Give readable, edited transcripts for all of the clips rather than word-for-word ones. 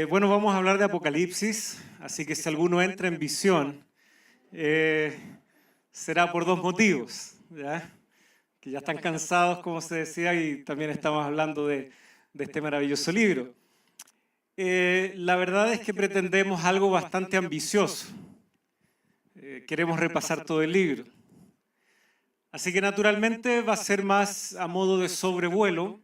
Bueno, vamos a hablar de Apocalipsis, así que si alguno entra en visión, será por dos motivos, ¿ya? Que ya están cansados, como se decía, y también estamos hablando de este maravilloso libro. La verdad es que pretendemos algo bastante ambicioso. Queremos repasar todo el libro. Así que naturalmente va a ser más a modo de sobrevuelo,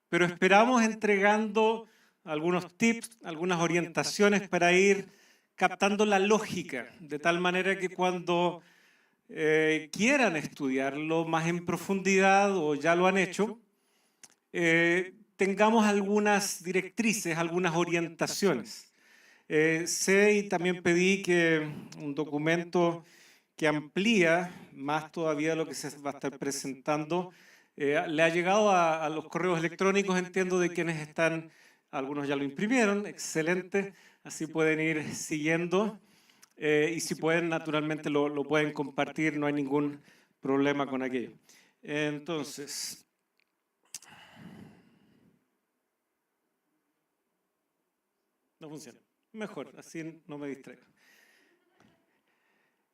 pero esperamos entregando algunos tips, algunas orientaciones para ir captando la lógica, de tal manera que cuando quieran estudiarlo más en profundidad o ya lo han hecho, tengamos algunas directrices, algunas orientaciones. Sé y también pedí que un documento que amplía más todavía lo que se va a estar presentando, le ha llegado a los correos electrónicos, entiendo, de quienes están, algunos ya lo imprimieron, excelente, así pueden ir siguiendo y si pueden, naturalmente lo pueden compartir, no hay ningún problema con aquello. Entonces, no funciona. Mejor, así no me distraigo.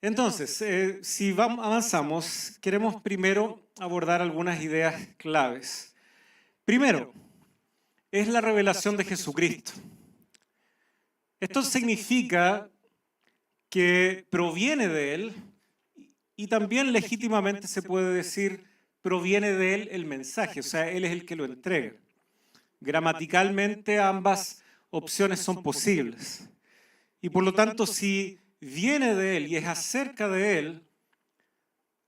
Entonces, si avanzamos, queremos primero abordar algunas ideas claves. Primero, es la revelación de Jesucristo. Esto significa que proviene de Él y también legítimamente se puede decir proviene de Él el mensaje, o sea, Él es el que lo entrega. Gramaticalmente ambas opciones son posibles. Y por lo tanto, si viene de Él y es acerca de Él,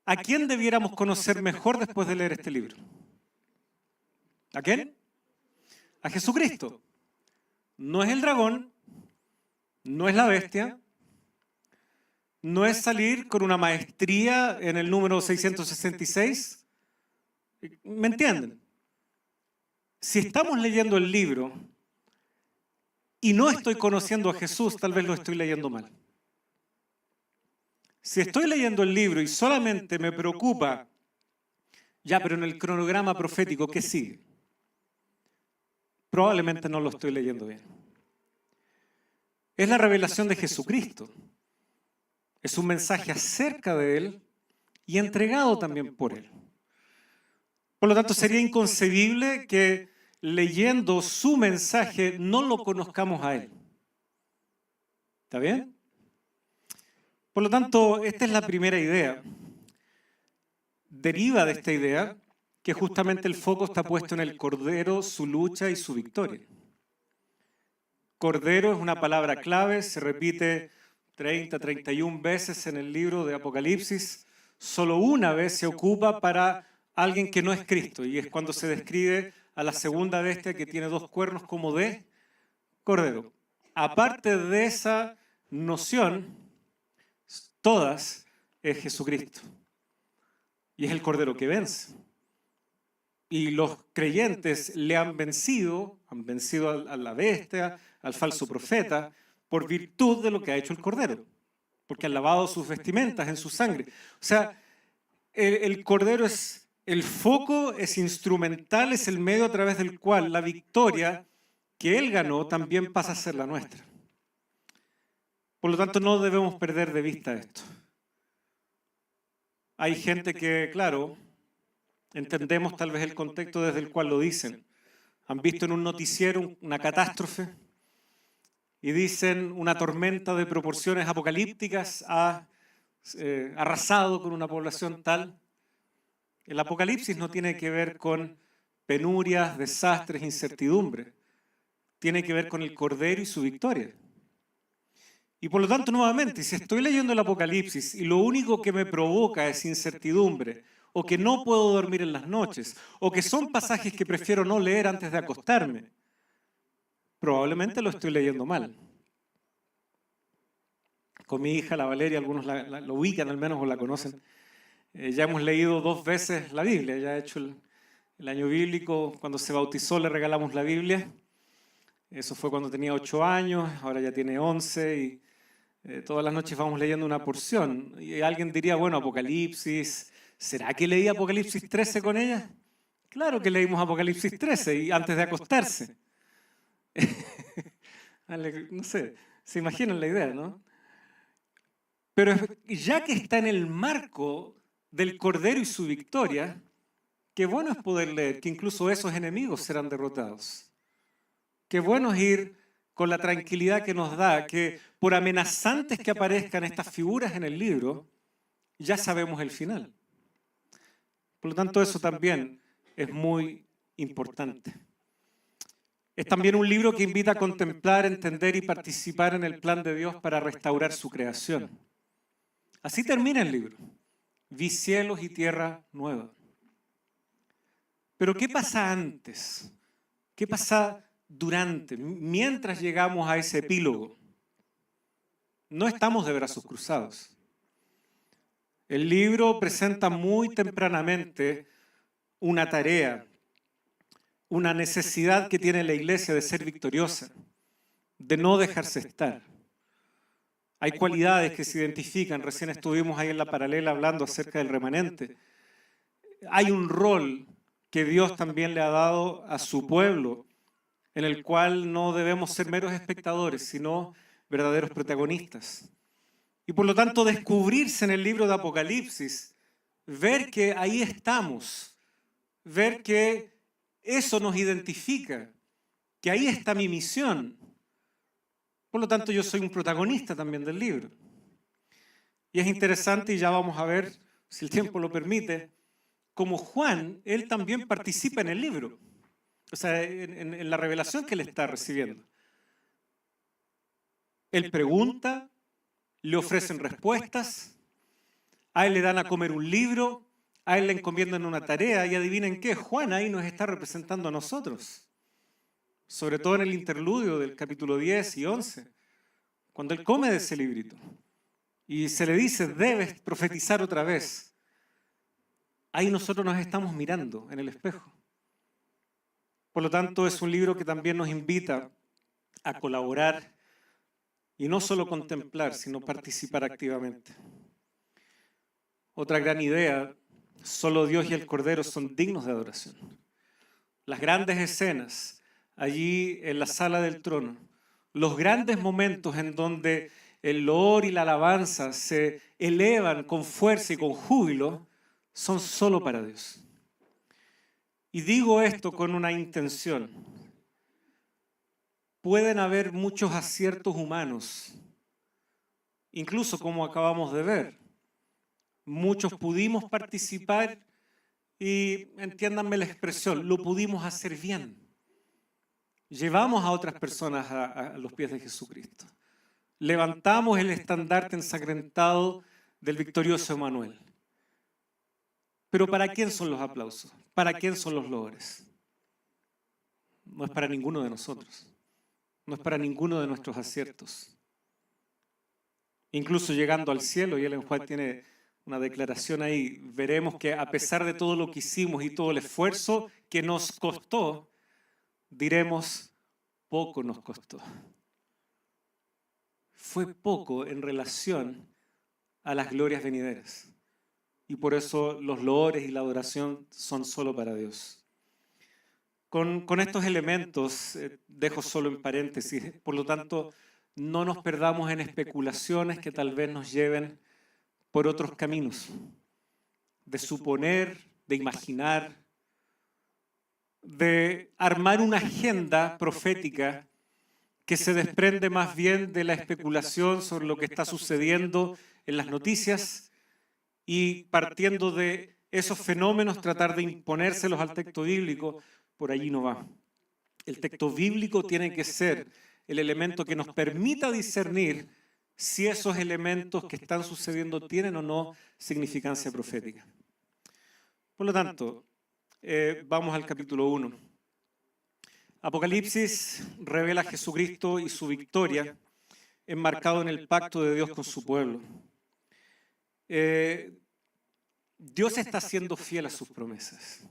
¿a quién debiéramos conocer mejor después de leer este libro? ¿A quién? A Jesucristo. No es el dragón, no es la bestia, no es salir con una maestría en el número 666. ¿Me entienden? Si estamos leyendo el libro y no estoy conociendo a Jesús, tal vez lo estoy leyendo mal. Si estoy leyendo el libro y solamente me preocupa, ya, pero en el cronograma profético, ¿qué sigue? Probablemente no lo estoy leyendo bien. Es la revelación de Jesucristo. Es un mensaje acerca de Él y entregado también por Él. Por lo tanto, sería inconcebible que leyendo su mensaje no lo conozcamos a Él. ¿Está bien? Por lo tanto, esta es la primera idea. Deriva de esta idea que justamente el foco está puesto en el Cordero, su lucha y su victoria. Cordero es una palabra clave, se repite 30, 31 veces en el libro de Apocalipsis. Solo una vez se ocupa para alguien que no es Cristo, y es cuando se describe a la segunda bestia que tiene dos cuernos como de cordero. Aparte de esa noción, todas es Jesucristo. Y es el cordero que vence. Y los creyentes le han vencido a la bestia, al falso profeta, por virtud de lo que ha hecho el cordero. Porque han lavado sus vestimentas en su sangre. O sea, el cordero es el foco, es instrumental, es el medio a través del cual la victoria que él ganó también pasa a ser la nuestra. Por lo tanto, no debemos perder de vista esto. Hay gente que, claro, entendemos tal vez el contexto desde el cual lo dicen. Han visto en un noticiero una catástrofe y dicen una tormenta de proporciones apocalípticas ha arrasado con una población tal. El Apocalipsis no tiene que ver con penurias, desastres, incertidumbre. Tiene que ver con el Cordero y su victoria. Y por lo tanto, nuevamente, si estoy leyendo el Apocalipsis y lo único que me provoca es incertidumbre, o que no puedo dormir en las noches, o que son pasajes que prefiero no leer antes de acostarme, probablemente lo estoy leyendo mal. Con mi hija, la Valeria, algunos lo ubican al menos o la conocen. Ya hemos leído 2 veces la Biblia, ya he hecho el año bíblico, cuando se bautizó le regalamos la Biblia. Eso fue cuando tenía 8 años, ahora ya tiene 11 y todas las noches vamos leyendo una porción. Y alguien diría, bueno, Apocalipsis, ¿será que leí Apocalipsis 13 con ella? Claro que leímos Apocalipsis 13 y antes de acostarse. No sé, se imaginan la idea, ¿no? Pero ya que está en el marco del Cordero y su victoria, qué bueno es poder leer que incluso esos enemigos serán derrotados. Qué bueno es ir con la tranquilidad que nos da, que por amenazantes que aparezcan estas figuras en el libro, ya sabemos el final. Por lo tanto, eso también es muy importante. Es también un libro que invita a contemplar, entender y participar en el plan de Dios para restaurar su creación. Así termina el libro. Vi cielos y tierra nueva. Pero ¿qué pasa antes? ¿Qué pasa durante, mientras llegamos a ese epílogo? No estamos de brazos cruzados. El libro presenta muy tempranamente una tarea, una necesidad que tiene la iglesia de ser victoriosa, de no dejarse estar. Hay cualidades que se identifican, recién estuvimos ahí en la paralela hablando acerca del remanente. Hay un rol que Dios también le ha dado a su pueblo, en el cual no debemos ser meros espectadores, sino verdaderos protagonistas. Y por lo tanto descubrirse en el libro de Apocalipsis, ver que ahí estamos, ver que eso nos identifica, que ahí está mi misión. Por lo tanto yo soy un protagonista también del libro. Y es interesante, y ya vamos a ver, si el tiempo lo permite, como Juan, él también participa en el libro. O sea, en la revelación que él está recibiendo. Él pregunta, le ofrecen respuestas, a él le dan a comer un libro, a él le encomiendan una tarea y adivinen qué, Juan ahí nos está representando a nosotros. Sobre todo en el interludio del capítulo 10 y 11, cuando él come de ese librito y se le dice, debes profetizar otra vez. Ahí nosotros nos estamos mirando en el espejo. Por lo tanto, es un libro que también nos invita a colaborar y no solo contemplar, sino participar activamente. Otra gran idea, solo Dios y el Cordero son dignos de adoración. Las grandes escenas allí en la sala del trono, los grandes momentos en donde el loor y la alabanza se elevan con fuerza y con júbilo, son solo para Dios. Y digo esto con una intención. Pueden haber muchos aciertos humanos, incluso como acabamos de ver. Muchos pudimos participar y, entiéndanme la expresión, lo pudimos hacer bien. Llevamos a otras personas a los pies de Jesucristo. Levantamos el estandarte ensangrentado del victorioso Emmanuel. Pero ¿para quién son los aplausos? ¿Para quién son los loores? No es para ninguno de nosotros. No es para ninguno de nuestros aciertos. Incluso llegando al cielo, y Ellen White tiene una declaración ahí, veremos que a pesar de todo lo que hicimos y todo el esfuerzo que nos costó, diremos, poco nos costó. Fue poco en relación a las glorias venideras. Y por eso los loores y la adoración son solo para Dios. Con estos elementos, dejo solo en paréntesis, por lo tanto, no nos perdamos en especulaciones que tal vez nos lleven por otros caminos, de suponer, de imaginar, de armar una agenda profética que se desprende más bien de la especulación sobre lo que está sucediendo en las noticias y partiendo de esos fenómenos tratar de imponérselos al texto bíblico. Por allí no va. El texto bíblico tiene que ser el elemento que nos permita discernir si esos elementos que están sucediendo tienen o no significancia profética. Por lo tanto, vamos al capítulo 1. Apocalipsis revela a Jesucristo y su victoria enmarcado en el pacto de Dios con su pueblo. Dios está siendo fiel a sus promesas.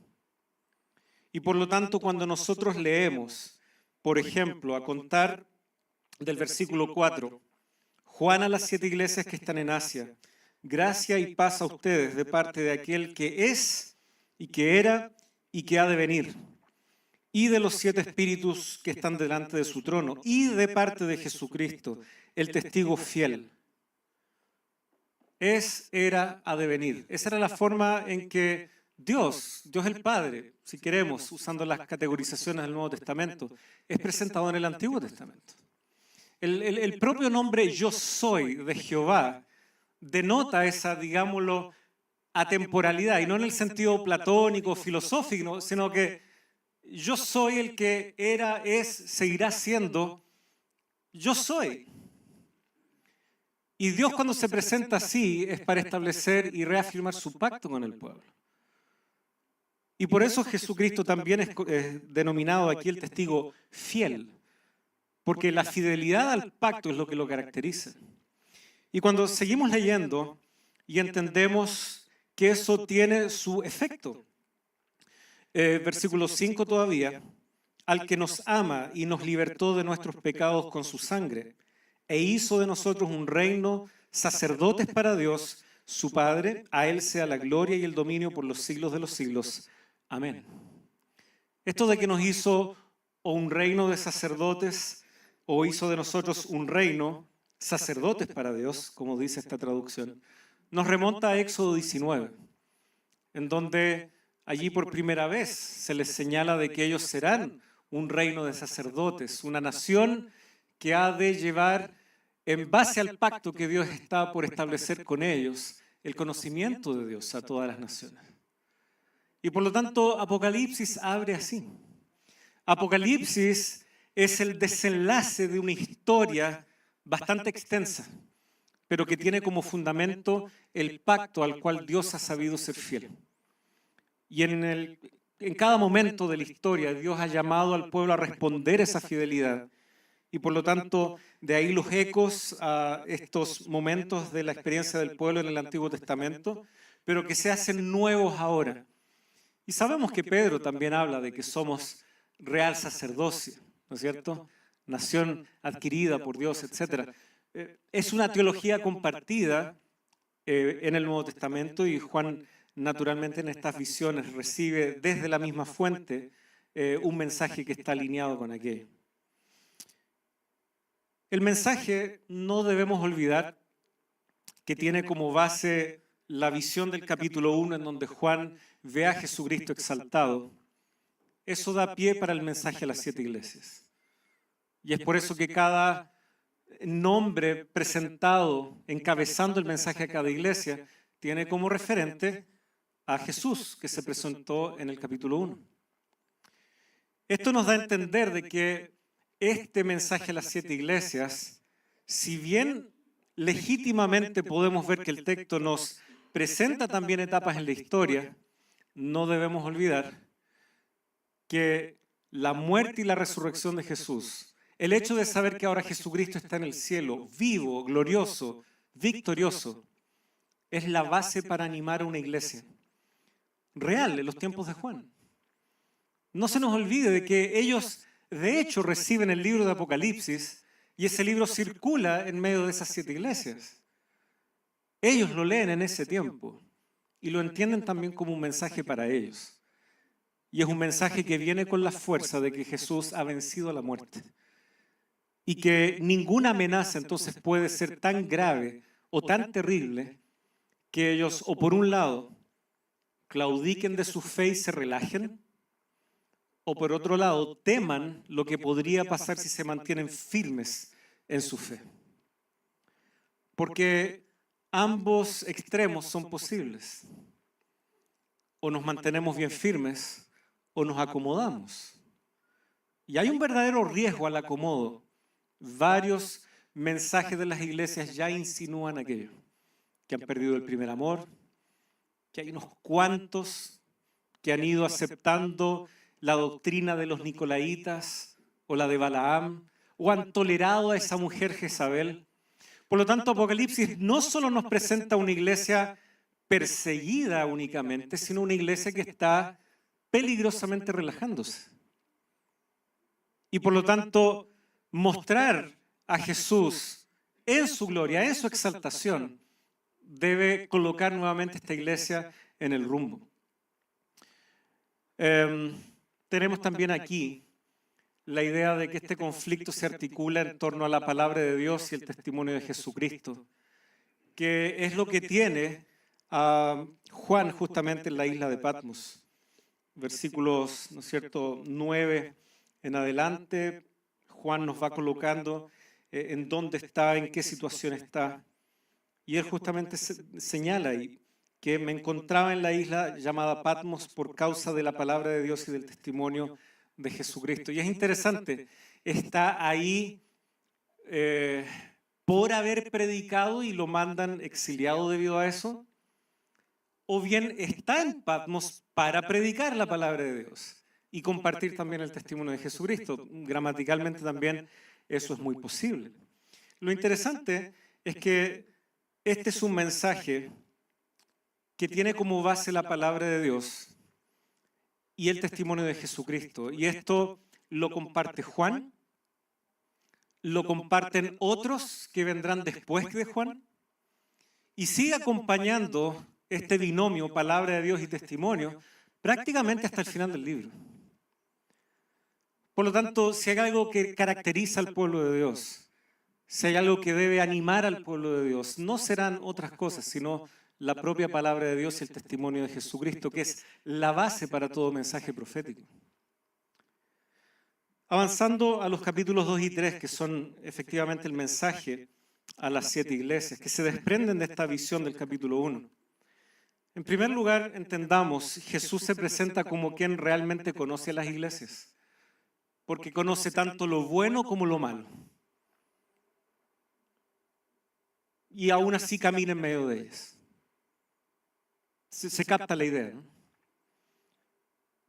Y por lo tanto, cuando nosotros leemos, por ejemplo, a contar del versículo 4, Juan a las 7 iglesias que están en Asia, gracia y paz a ustedes de parte de aquel que es y que era y que ha de venir, y de los 7 espíritus que están delante de su trono, y de parte de Jesucristo, el testigo fiel. Era, ha de venir. Esa era la forma en que Dios el Padre, si queremos, usando las categorizaciones del Nuevo Testamento, es presentado en el Antiguo Testamento. El propio nombre Yo Soy de Jehová denota esa, digámoslo, atemporalidad, y no en el sentido platónico, filosófico, sino que yo soy el que era, es, seguirá siendo, yo soy. Y Dios cuando se presenta así es para establecer y reafirmar su pacto con el pueblo. Y por eso Jesucristo también es denominado aquí el testigo fiel, porque la fidelidad al pacto es lo que lo caracteriza. Y cuando seguimos leyendo y entendemos que eso tiene su efecto, versículo 5 todavía, al que nos ama y nos libertó de nuestros pecados con su sangre, e hizo de nosotros un reino, sacerdotes para Dios, su Padre, a Él sea la gloria y el dominio por los siglos de los siglos. Amén. Esto de que nos hizo o un reino de sacerdotes, o hizo de nosotros un reino, sacerdotes para Dios, como dice esta traducción, nos remonta a Éxodo 19, en donde allí por primera vez se les señala de que ellos serán un reino de sacerdotes, una nación que ha de llevar, en base al pacto que Dios está por establecer con ellos, el conocimiento de Dios a todas las naciones. Y por lo tanto, Apocalipsis abre así. Apocalipsis es el desenlace de una historia bastante extensa, pero que tiene como fundamento el pacto al cual Dios ha sabido ser fiel. Y en cada momento de la historia, Dios ha llamado al pueblo a responder esa fidelidad. Y por lo tanto, de ahí los ecos a estos momentos de la experiencia del pueblo en el Antiguo Testamento, pero que se hacen nuevos ahora. Y sabemos que Pedro también habla de que somos real sacerdocio, ¿no es cierto? Nación adquirida por Dios, etc. Es una teología compartida en el Nuevo Testamento, y Juan naturalmente en estas visiones recibe desde la misma fuente un mensaje que está alineado con aquello. El mensaje, no debemos olvidar que tiene como base la visión del capítulo 1, en donde Juan ve a Jesucristo exaltado. Eso da pie para el mensaje a las 7 iglesias. Y es por eso que cada nombre presentado, encabezando el mensaje a cada iglesia, tiene como referente a Jesús, que se presentó en el capítulo 1. Esto nos da a entender de que este mensaje a las 7 iglesias, si bien legítimamente podemos ver que el texto nos presenta también etapas en la historia, no debemos olvidar que la muerte y la resurrección de Jesús, el hecho de saber que ahora Jesucristo está en el cielo, vivo, glorioso, victorioso, es la base para animar a una iglesia real en los tiempos de Juan. No se nos olvide de que ellos, de hecho, reciben el libro de Apocalipsis, y ese libro circula en medio de esas 7 iglesias. Ellos lo leen en ese tiempo y lo entienden también como un mensaje para ellos. Y es un mensaje que viene con la fuerza de que Jesús ha vencido a la muerte. Y que ninguna amenaza entonces puede ser tan grave o tan terrible que ellos, o por un lado, claudiquen de su fe y se relajen, o por otro lado, teman lo que podría pasar si se mantienen firmes en su fe. Porque ambos extremos son posibles. O nos mantenemos bien firmes, o nos acomodamos. Y hay un verdadero riesgo al acomodo. Varios mensajes de las iglesias ya insinúan aquello, que han perdido el primer amor, que hay unos cuantos que han ido aceptando la doctrina de los nicolaitas o la de Balaam, o han tolerado a esa mujer Jezabel. Por lo tanto, Apocalipsis no solo nos presenta una iglesia perseguida únicamente, sino una iglesia que está peligrosamente relajándose. Y por lo tanto, mostrar a Jesús en su gloria, en su exaltación, debe colocar nuevamente esta iglesia en el rumbo. tenemos también aquí la idea de que este conflicto se articula en torno a la palabra de Dios y el testimonio de Jesucristo, que es lo que tiene a Juan justamente en la isla de Patmos. Versículos, ¿no es cierto?, 9 en adelante, Juan nos va colocando en dónde está, en qué situación está. Y él justamente señala ahí que me encontraba en la isla llamada Patmos por causa de la palabra de Dios y del testimonio de Jesucristo. Y es interesante, está ahí por haber predicado y lo mandan exiliado debido a eso, o bien está en Patmos para predicar la palabra de Dios y compartir también el testimonio de Jesucristo. Gramaticalmente también eso es muy posible. Lo interesante es que este es un mensaje que tiene como base la palabra de Dios y el testimonio de Jesucristo. Y esto lo comparte Juan, lo comparten otros que vendrán después de Juan, y sigue acompañando este binomio, palabra de Dios y testimonio, prácticamente hasta el final del libro. Por lo tanto, si hay algo que caracteriza al pueblo de Dios, si hay algo que debe animar al pueblo de Dios, no serán otras cosas, sino la propia palabra de Dios y el testimonio de Jesucristo, que es la base para todo mensaje profético. Avanzando a los capítulos 2 y 3, que son efectivamente el mensaje a las 7 iglesias, que se desprenden de esta visión del capítulo 1. En primer lugar, entendamos, Jesús se presenta como quien realmente conoce a las iglesias, porque conoce tanto lo bueno como lo malo. Y aún así camina en medio de ellas. Se capta la idea, ¿no?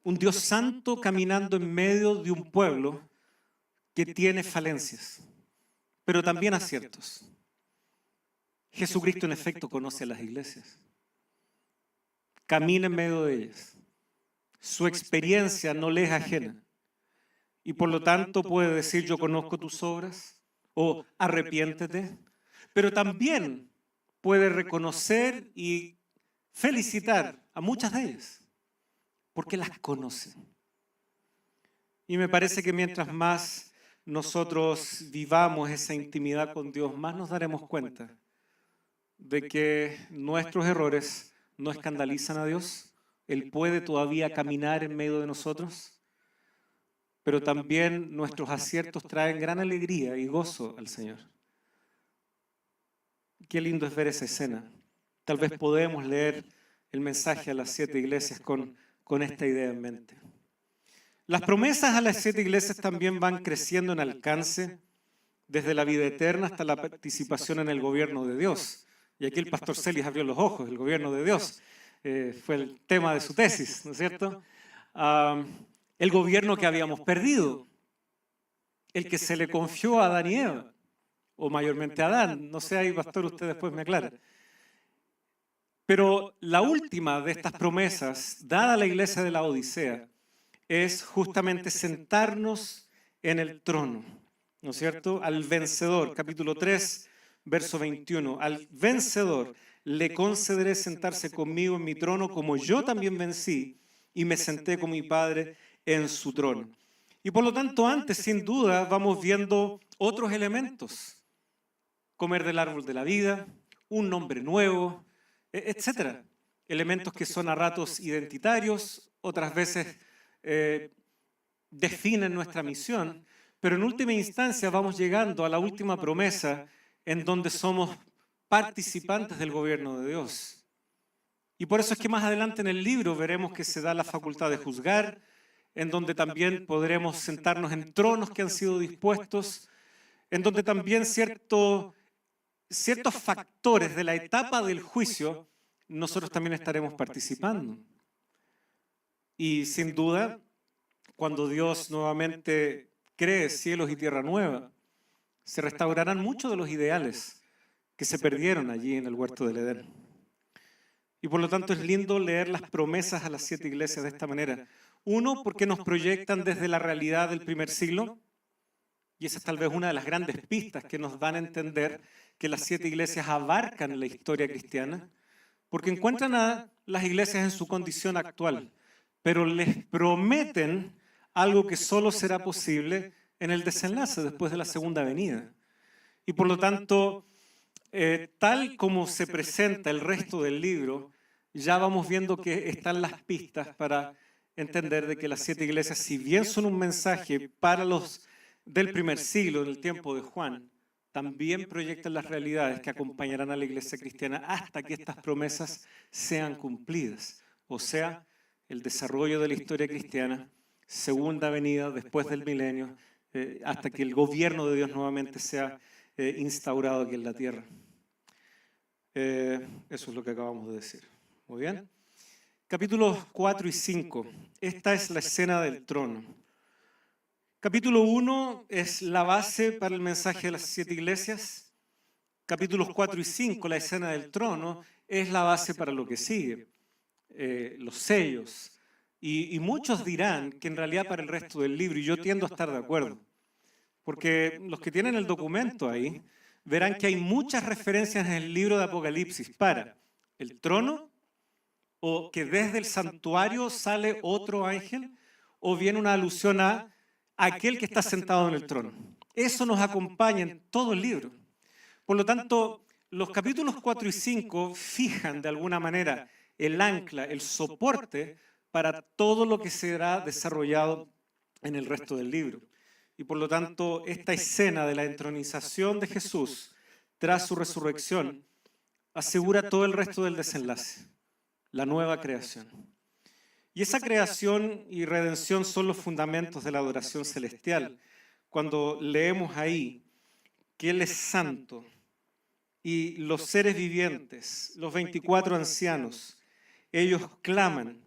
Un Dios santo caminando en medio de un pueblo que tiene falencias, pero también aciertos. Jesucristo en efecto conoce a las iglesias. Camina en medio de ellas. Su experiencia no le es ajena. Y por lo tanto puede decir, yo conozco tus obras, o arrepiéntete, pero también puede reconocer y felicitar a muchas de ellas, porque las conoce. Y me parece que mientras más nosotros vivamos esa intimidad con Dios, más nos daremos cuenta de que nuestros errores no escandalizan a Dios. Él puede todavía caminar en medio de nosotros, pero también nuestros aciertos traen gran alegría y gozo al Señor. Qué lindo es ver esa escena. Tal vez podemos leer el mensaje a las 7 iglesias con esta idea en mente. Las promesas a las 7 iglesias también van creciendo en alcance desde la vida eterna hasta la participación en el gobierno de Dios. Y aquí el pastor Celis abrió los ojos, el gobierno de Dios. Fue el tema de su tesis, ¿no es cierto? El gobierno que habíamos perdido, el que se le confió a Adán y Eva, o mayormente a Adán, no sé, ahí pastor usted después me aclara. Pero la última de estas promesas, dada a la iglesia de la Odisea, es justamente sentarnos en el trono, ¿no es cierto? Al vencedor, capítulo 3, verso 21, al vencedor le concederé sentarse conmigo en mi trono como yo también vencí y me senté con mi Padre en su trono. Y por lo tanto antes, sin duda, vamos viendo otros elementos. Comer del árbol de la vida, un nombre nuevo, etcétera. Elementos que son a ratos identitarios, otras veces definen nuestra misión, pero en última instancia vamos llegando a la última promesa en donde somos participantes del gobierno de Dios. Y por eso es que más adelante en el libro veremos que se da la facultad de juzgar, en donde también podremos sentarnos en tronos que han sido dispuestos, en donde también ciertos factores de la etapa del juicio nosotros también estaremos participando. Y sin duda, cuando Dios nuevamente cree cielos y tierra nueva, se restaurarán muchos de los ideales que se perdieron allí en el huerto del Edén. Y por lo tanto es lindo leer las promesas a las 7 iglesias de esta manera. Uno, porque nos proyectan desde la realidad del primer siglo, y esa es tal vez una de las grandes pistas que nos dan a entender que las 7 iglesias abarcan la historia cristiana, porque encuentran a las iglesias en su condición actual, pero les prometen algo que solo será posible en el desenlace, después de la segunda venida. Y por lo tanto, tal como se presenta el resto del libro, ya vamos viendo que están las pistas para entender de que las 7 iglesias, si bien son un mensaje para los del primer siglo, en el tiempo de Juan, también proyectan las realidades que acompañarán a la iglesia cristiana hasta que estas promesas sean cumplidas. O sea, el desarrollo de la historia cristiana, segunda venida después del milenio, hasta que el gobierno de Dios nuevamente sea instaurado aquí en la tierra. Eso es lo que acabamos de decir. Muy bien. Capítulos 4 y 5. Esta es la escena del trono. Capítulo 1 es la base para el mensaje de las 7 iglesias. Capítulos 4 y 5, la escena del trono, es la base para lo que sigue. Los sellos. Y muchos dirán que en realidad para el resto del libro, y yo tiendo a estar de acuerdo, porque los que tienen el documento ahí verán que hay muchas referencias en el libro de Apocalipsis para el trono, o que desde el santuario sale otro ángel, o bien una alusión a aquel que está sentado en el trono. Eso nos acompaña en todo el libro. Por lo tanto, los capítulos 4 y 5 fijan de alguna manera el ancla, el soporte para todo lo que será desarrollado en el resto del libro. Y por lo tanto, esta escena de la entronización de Jesús tras su resurrección asegura todo el resto del desenlace, la nueva creación. Y esa creación y redención son los fundamentos de la adoración celestial. Cuando leemos ahí que Él es santo y los seres vivientes, los 24 ancianos, ellos claman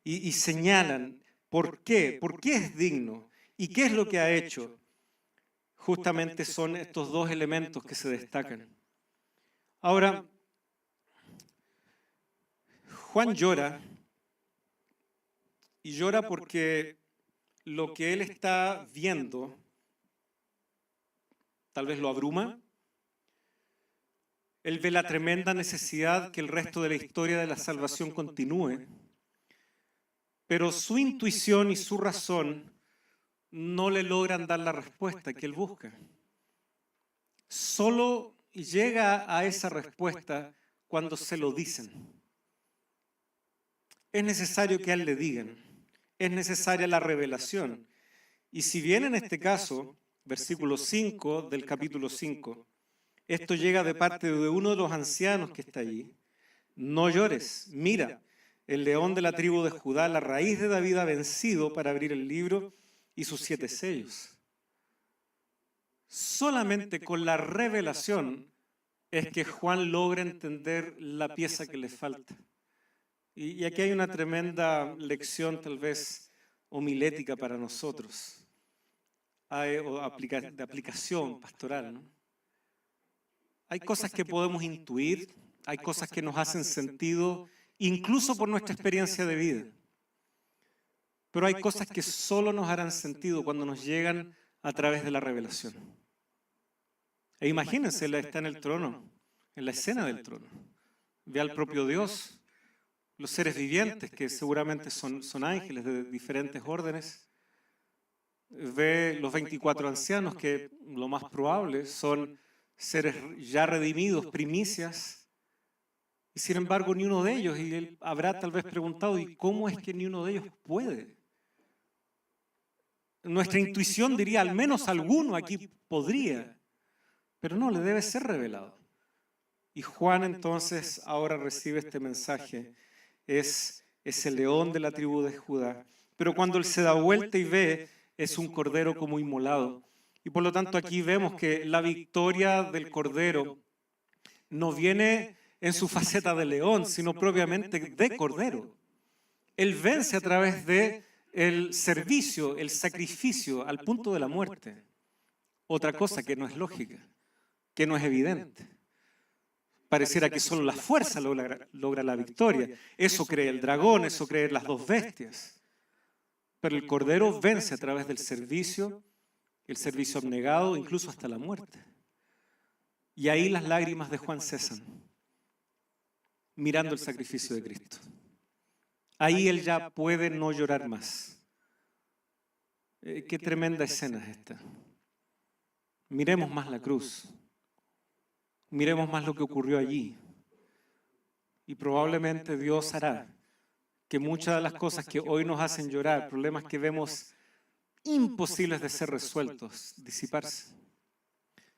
y señalan por qué es digno y qué es lo que ha hecho. Justamente son estos dos elementos que se destacan. Ahora, Juan llora, y llora porque lo que él está viendo tal vez lo abruma. Él ve la tremenda necesidad que el resto de la historia de la salvación continúe, pero su intuición y su razón no le logran dar la respuesta que él busca. Solo llega a esa respuesta cuando se lo dicen. Es necesario que a él le digan. Es necesaria la revelación. Y si bien en este caso, versículo 5 del capítulo 5, esto llega de parte de uno de los ancianos que está allí, no llores, mira, el león de la tribu de Judá, la raíz de David ha vencido para abrir el libro y sus 7 sellos. Solamente con la revelación es que Juan logra entender la pieza que le falta. Y aquí hay una tremenda lección, tal vez homilética para nosotros, de aplicación pastoral, ¿no? Hay cosas que podemos intuir, hay cosas que nos hacen sentido, incluso por nuestra experiencia de vida. Pero hay cosas que solo nos harán sentido cuando nos llegan a través de la revelación. E imagínense, Él está en el trono, en la escena del trono. Ve al propio Dios, los seres vivientes, que seguramente son ángeles de diferentes órdenes. Ve los 24 ancianos, que lo más probable son seres ya redimidos, primicias. Y sin embargo, ni uno de ellos, y él habrá tal vez preguntado, ¿y cómo es que ni uno de ellos puede? Nuestra intuición diría, al menos alguno aquí podría, pero no, le debe ser revelado. Y Juan entonces ahora recibe este mensaje. Es el león de la tribu de Judá. Pero cuando él se da vuelta y ve, es un cordero como inmolado. Y por lo tanto aquí vemos que la victoria del cordero no viene en su faceta de león, sino propiamente de cordero. Él vence a través de el servicio, el sacrificio al punto de la muerte. Otra cosa que no es lógica, que no es evidente. Pareciera que solo la fuerza logra la victoria. Eso cree el dragón, eso creen las dos bestias. Pero el cordero vence a través del servicio, el servicio abnegado, incluso hasta la muerte. Y ahí las lágrimas de Juan cesan, mirando el sacrificio de Cristo. Ahí él ya puede no llorar más. qué tremenda escena es esta. Miremos más la cruz. Miremos más lo que ocurrió allí. Y probablemente Dios hará que muchas de las cosas que hoy nos hacen llorar, problemas que vemos imposibles de ser resueltos, disiparse.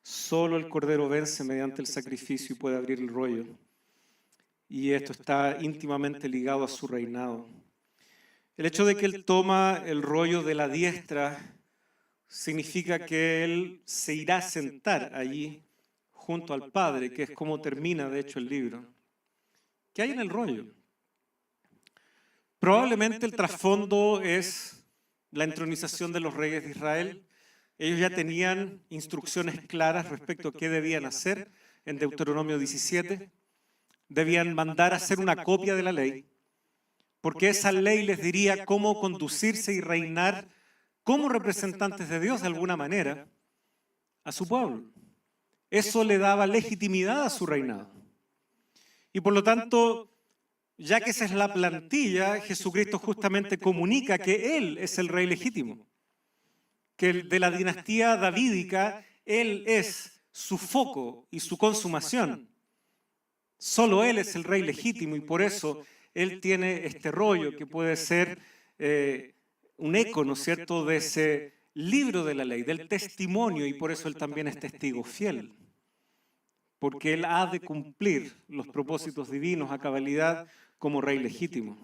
Solo el Cordero vence mediante el sacrificio y puede abrir el rollo. Y esto está íntimamente ligado a su reinado. El hecho de que Él toma el rollo de la diestra significa que Él se irá a sentar allí junto al Padre, que es como termina de hecho el libro. ¿Qué hay en el rollo? Probablemente el trasfondo es la entronización de los reyes de Israel. Ellos ya tenían instrucciones claras respecto a qué debían hacer en Deuteronomio 17. Debían mandar a hacer una copia de la ley, porque esa ley les diría cómo conducirse y reinar como representantes de Dios de alguna manera a su pueblo. Eso le daba legitimidad a su reinado. Y por lo tanto, ya que esa es la plantilla, Jesucristo justamente comunica que Él es el rey legítimo, que de la dinastía davídica Él es su foco y su consumación. Solo Él es el rey legítimo y por eso Él tiene este rollo que puede ser un eco, ¿no es cierto?, de ese libro de la ley, del testimonio, y por eso Él también es testigo fiel. Porque Él ha de cumplir los propósitos divinos a cabalidad como rey legítimo.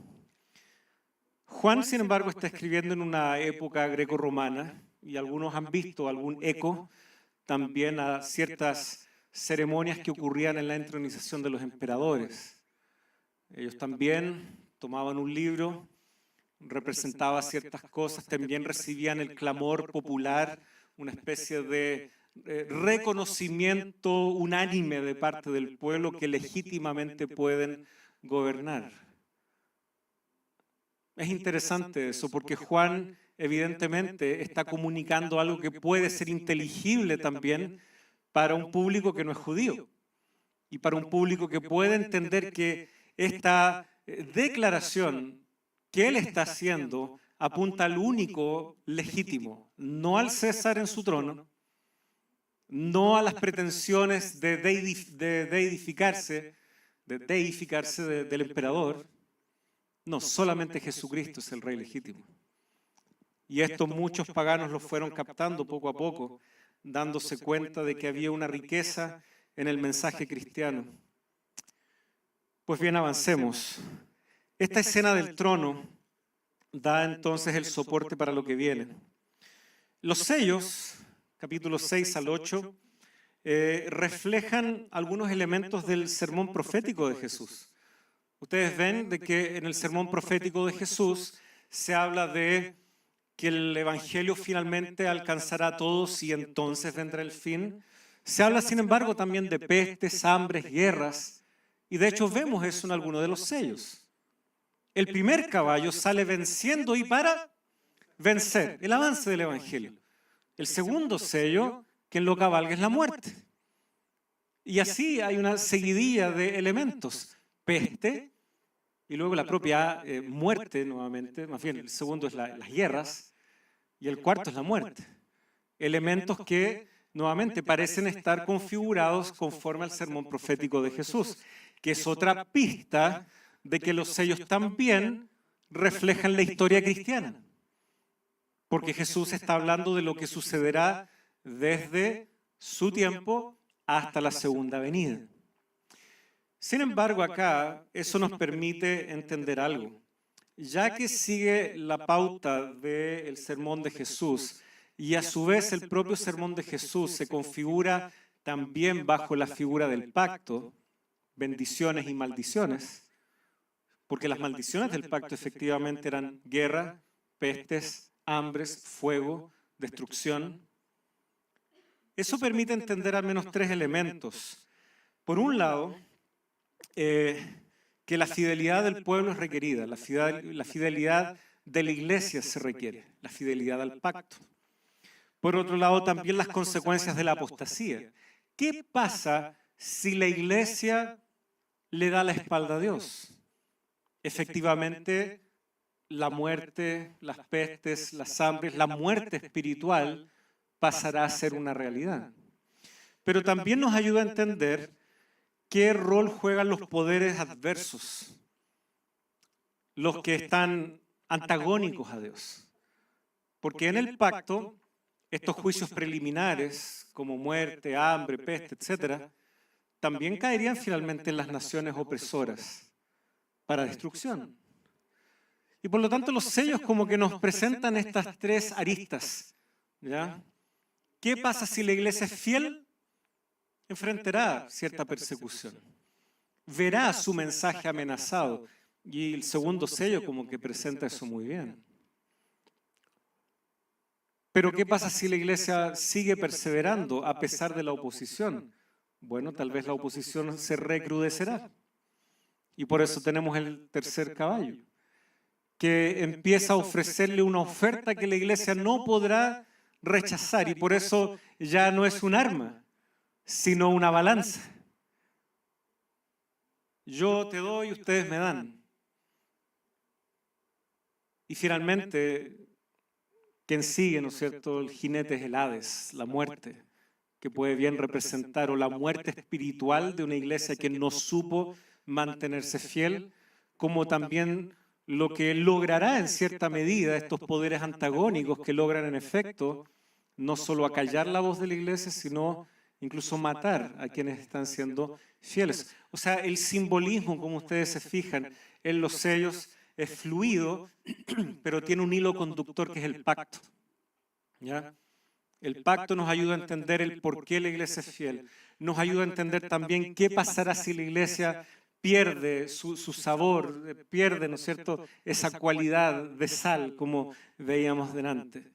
Juan, sin embargo, está escribiendo en una época greco-romana y algunos han visto algún eco también a ciertas ceremonias que ocurrían en la entronización de los emperadores. Ellos también tomaban un libro, representaba ciertas cosas, también recibían el clamor popular, una especie de reconocimiento unánime de parte del pueblo que legítimamente pueden gobernar. Es interesante eso, porque Juan evidentemente está comunicando algo que puede ser inteligible también para un público que no es judío y para un público que puede entender que esta declaración que él está haciendo apunta al único legítimo, no al César en su trono, no a las pretensiones de deificarse del emperador. No, solamente Jesucristo es el rey legítimo. Y esto muchos paganos lo fueron captando poco a poco, dándose cuenta de que había una riqueza en el mensaje cristiano. Pues bien, avancemos. Esta escena del trono da entonces el soporte para lo que viene. Los sellos, capítulos 6 al 8, reflejan algunos elementos del sermón profético de Jesús. Ustedes ven de que en el sermón profético de Jesús se habla de que el evangelio finalmente alcanzará a todos y entonces vendrá el fin. Se habla, sin embargo, también de pestes, hambres, guerras, y de hecho vemos eso en algunos de los sellos. El primer caballo sale venciendo y para vencer, el avance del evangelio. El segundo sello, quien lo cabalga, es la muerte. Y así hay una seguidilla de elementos. Peste, y luego la propia muerte nuevamente, más bien el segundo es las guerras, y el cuarto es la muerte. Elementos que nuevamente parecen estar configurados conforme al sermón profético de Jesús, que es otra pista de que los sellos también reflejan la historia cristiana. Porque Jesús está hablando de lo que sucederá desde su tiempo hasta la segunda venida. Sin embargo, acá eso nos permite entender algo. Ya que sigue la pauta del sermón de Jesús y a su vez el propio sermón de Jesús se configura también bajo la figura del pacto, bendiciones y maldiciones, porque las maldiciones del pacto efectivamente eran guerra, pestes, hambres, fuego, destrucción. Eso permite entender al menos tres elementos. Por un lado, que la fidelidad del pueblo es requerida, la fidelidad de la iglesia se requiere, la fidelidad al pacto. Por otro lado, también las consecuencias de la apostasía. ¿Qué pasa si la iglesia le da la espalda a Dios? Efectivamente, la muerte, las pestes, las hambres, la muerte espiritual pasará a ser una realidad. Pero también nos ayuda a entender qué rol juegan los poderes adversos, los que están antagónicos a Dios. Porque en el pacto, estos juicios preliminares, como muerte, hambre, peste, etc., también caerían finalmente en las naciones opresoras para destrucción. Y por lo tanto los sellos como que nos presentan estas tres aristas, ¿ya? ¿Qué pasa si la iglesia es fiel? Enfrentará cierta persecución. Verá su mensaje amenazado. Y el segundo sello como que presenta eso muy bien. Pero ¿qué pasa si la iglesia sigue perseverando a pesar de la oposición? Bueno, tal vez la oposición se recrudecerá. Y por eso tenemos el tercer caballo, que empieza a ofrecerle una oferta que la iglesia no podrá rechazar. Y por eso ya no es un arma, sino una balanza. Yo te doy, ustedes me dan. Y finalmente, quien sigue, ¿no es cierto? El jinete es el Hades, la muerte, que puede bien representar, o la muerte espiritual de una iglesia que no supo mantenerse fiel, como también lo que logrará en cierta medida estos poderes antagónicos que logran en efecto no solo acallar la voz de la iglesia, sino incluso matar a quienes están siendo fieles. O sea, el simbolismo, como ustedes se fijan, en los sellos es fluido, pero tiene un hilo conductor que es el pacto. ¿Ya? El pacto nos ayuda a entender el por qué la iglesia es fiel. Nos ayuda a entender también qué pasará si la iglesia pierde su sabor, pierde, ¿no es cierto?, esa cualidad de sal, como veíamos delante.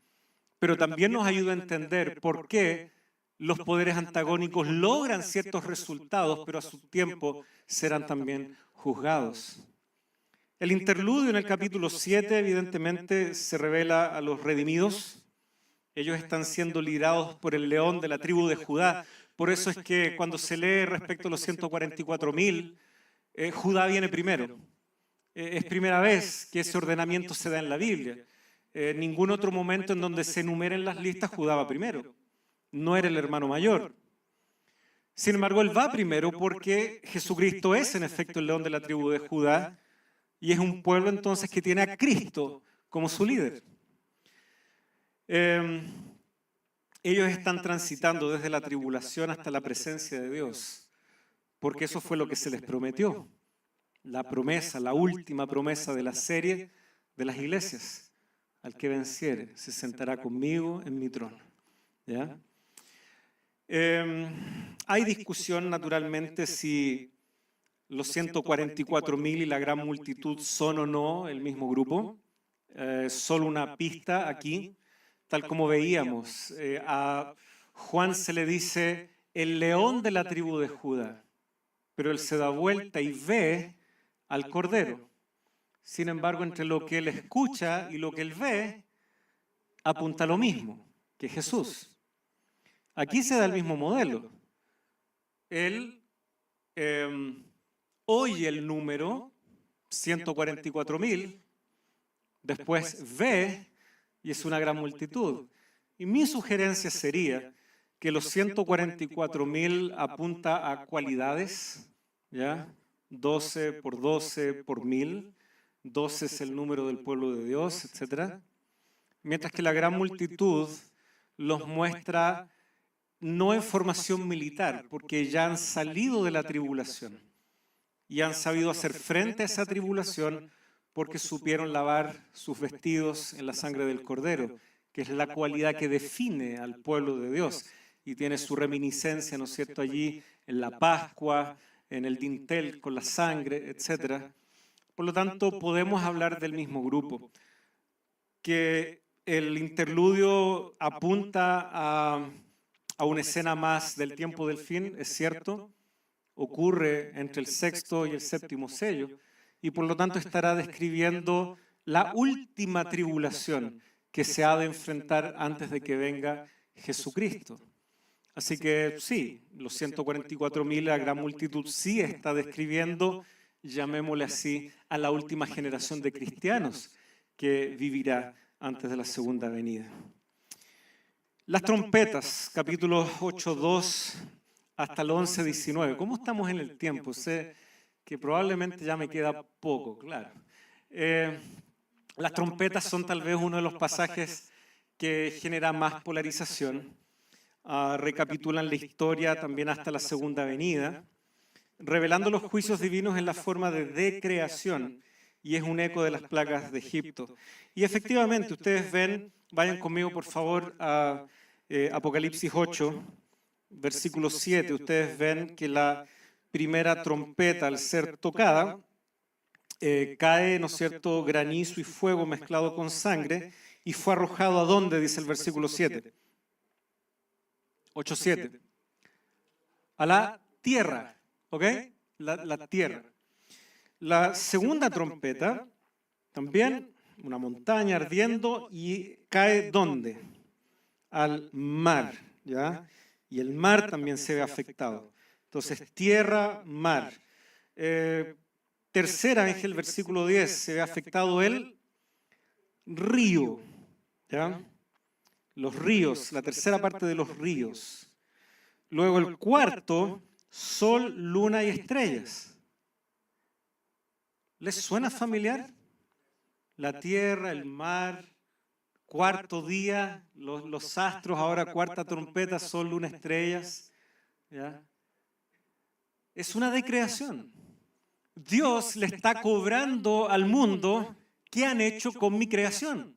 Pero también nos ayuda a entender por qué los poderes antagónicos logran ciertos resultados, pero a su tiempo serán también juzgados. El interludio en el capítulo 7 evidentemente se revela a los redimidos. Ellos están siendo liderados por el león de la tribu de Judá. Por eso es que cuando se lee respecto a los 144.000, Judá viene primero. Es primera vez que ese ordenamiento se da en la Biblia. Ningún otro momento en donde se enumeren las listas, Judá va primero. No era el hermano mayor. Sin embargo, él va primero porque Jesucristo es en efecto el león de la tribu de Judá y es un pueblo entonces que tiene a Cristo como su líder. Ellos están transitando desde la tribulación hasta la presencia de Dios, porque eso fue lo que se les prometió. La promesa, la última promesa de la serie de las iglesias. Al que venciere se sentará conmigo en mi trono. ¿Ya? Hay discusión naturalmente si los 144.000 y la gran multitud son o no el mismo grupo. Solo una pista aquí, tal como veíamos. A Juan se le dice el león de la tribu de Judá, pero él se da vuelta y ve al cordero. Sin embargo, entre lo que él escucha y lo que él ve, apunta lo mismo, que Jesús. Aquí se da el mismo modelo. Él oye el número, 144.000, después ve y es una gran multitud. Y mi sugerencia sería que los 144.000 apunta a cualidades, ¿ya? 12 por 12 por 1.000, 12 es el número del pueblo de Dios, etc. Mientras que la gran multitud los muestra no en formación militar, porque ya han salido de la tribulación y han sabido hacer frente a esa tribulación porque supieron lavar sus vestidos en la sangre del Cordero, que es la cualidad que define al pueblo de Dios y tiene su reminiscencia, ¿no es cierto?, allí en la Pascua, en el dintel con la sangre, etc. Por lo tanto, podemos hablar del mismo grupo. Que el interludio apunta a una escena más del tiempo del fin, es cierto, ocurre entre el sexto y el séptimo sello, y por lo tanto estará describiendo la última tribulación que se ha de enfrentar antes de que venga Jesucristo. Así que sí, los 144.000, la gran multitud, sí está describiendo, llamémosle así, a la última generación de cristianos, que vivirá antes de la segunda venida. Las trompetas, capítulos 8:2 hasta el 11:19. ¿Cómo estamos en el tiempo? Sé que probablemente ya me queda poco, claro. Las trompetas son tal vez uno de los pasajes que genera más polarización. Recapitulan la historia también hasta la segunda venida, revelando los juicios divinos en la forma de decreación, y es un eco de las plagas de Egipto. Y efectivamente, ustedes ven, vayan conmigo por favor a Apocalipsis 8, versículo 7, ustedes ven que la primera trompeta, al ser tocada, cae, ¿no es cierto?, granizo y fuego mezclado con sangre, y fue arrojado ¿a dónde?, dice el versículo 7. 8:7. A la tierra, ¿ok? La tierra. La segunda trompeta, también una montaña ardiendo, y cae ¿dónde? Al mar, ¿ya? Y el mar también se ve afectado. Entonces, tierra, mar. Tercer ángel, versículo 10, se ve afectado el río, ¿ya? Los ríos, la tercera parte de los ríos. Luego el cuarto, sol, luna y estrellas. ¿Les suena familiar? La tierra, el mar, cuarto día, los astros, ahora cuarta trompeta, sol, luna, estrellas. ¿Ya? Es una decreación. Dios le está cobrando al mundo qué han hecho con mi creación.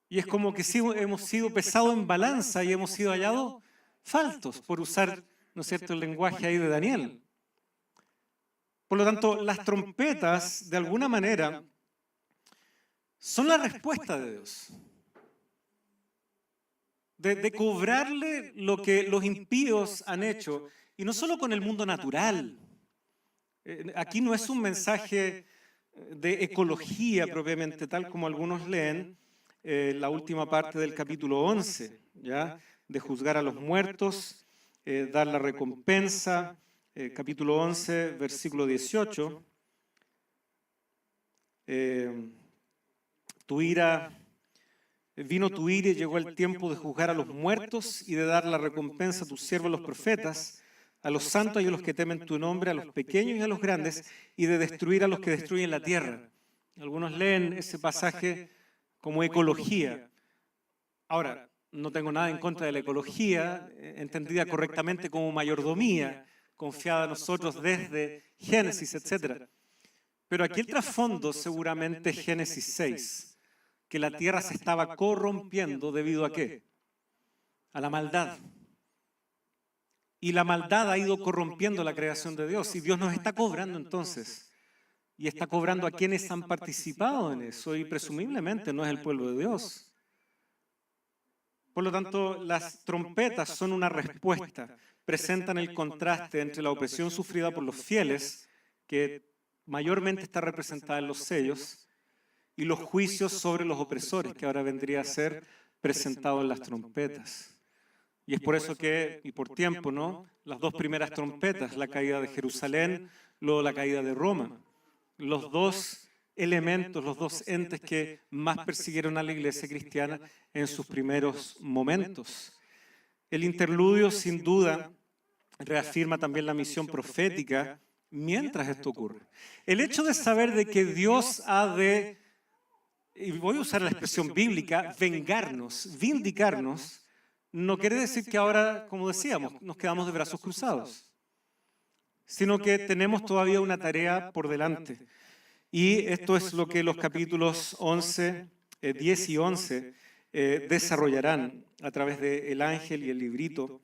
Y es como que sí, hemos sido pesados en balanza y hemos sido hallados faltos, por usar, ¿no es cierto?, el lenguaje ahí de Daniel. Por lo tanto, las trompetas, de alguna manera, son la respuesta de Dios. De cobrarle lo que los impíos han hecho, y no solo con el mundo natural. Aquí no es un mensaje de ecología propiamente, tal como algunos leen, la última parte del capítulo 11, ¿ya? De juzgar a los muertos, dar la recompensa, capítulo 11, versículo 18. Vino tu ira y llegó el tiempo de juzgar a los muertos y de dar la recompensa a tus siervos los profetas, a los santos y a los que temen tu nombre, a los pequeños y a los grandes, y de destruir a los que destruyen la tierra. Algunos leen ese pasaje como ecología. Ahora, no tengo nada en contra de la ecología, entendida correctamente como mayordomía, confiada a nosotros desde Génesis, etc. Pero aquí el trasfondo seguramente es Génesis 6, que la tierra se estaba corrompiendo debido a ¿qué? A la maldad. Y la maldad ha ido corrompiendo la creación de Dios, y Dios nos está cobrando entonces. Y está cobrando a quienes han participado en eso, y presumiblemente no es el pueblo de Dios. Por lo tanto, las trompetas son una respuesta, presentan el contraste entre la opresión sufrida por los fieles, que mayormente está representada en los sellos, y los juicios sobre los opresores, que ahora vendría a ser presentado en las trompetas. Y es por eso que, y por tiempo, ¿no?, las dos primeras trompetas, la caída de Jerusalén, luego la caída de Roma, los dos elementos, los dos entes que más persiguieron a la iglesia cristiana en sus primeros momentos. El interludio, sin duda, reafirma también la misión profética mientras esto ocurre. El hecho de saber de que Dios ha de, y voy a usar la expresión bíblica, vengarnos, vindicarnos, no quiere decir que ahora, como decíamos, nos quedamos de brazos cruzados, sino que tenemos todavía una tarea por delante. Y esto es lo que los capítulos 10 y 11 desarrollarán a través del ángel y el librito.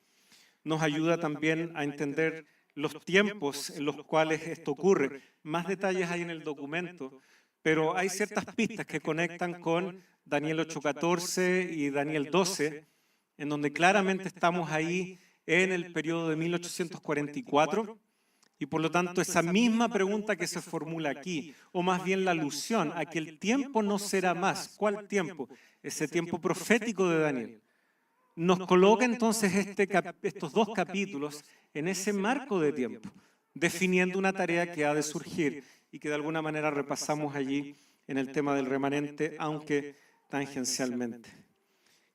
Nos ayuda también a entender los tiempos en los cuales esto ocurre. Más detalles hay en el documento, pero hay ciertas pistas que conectan con Daniel 8:14 y Daniel 12, en donde claramente estamos ahí en el periodo de 1844, y por lo tanto esa misma pregunta que se formula aquí, o más bien la alusión a que el tiempo no será más. ¿Cuál tiempo? Ese tiempo profético de Daniel. Nos coloca entonces estos dos capítulos en ese marco de tiempo, definiendo una tarea que ha de surgir y que de alguna manera repasamos allí en el tema del remanente, aunque tangencialmente.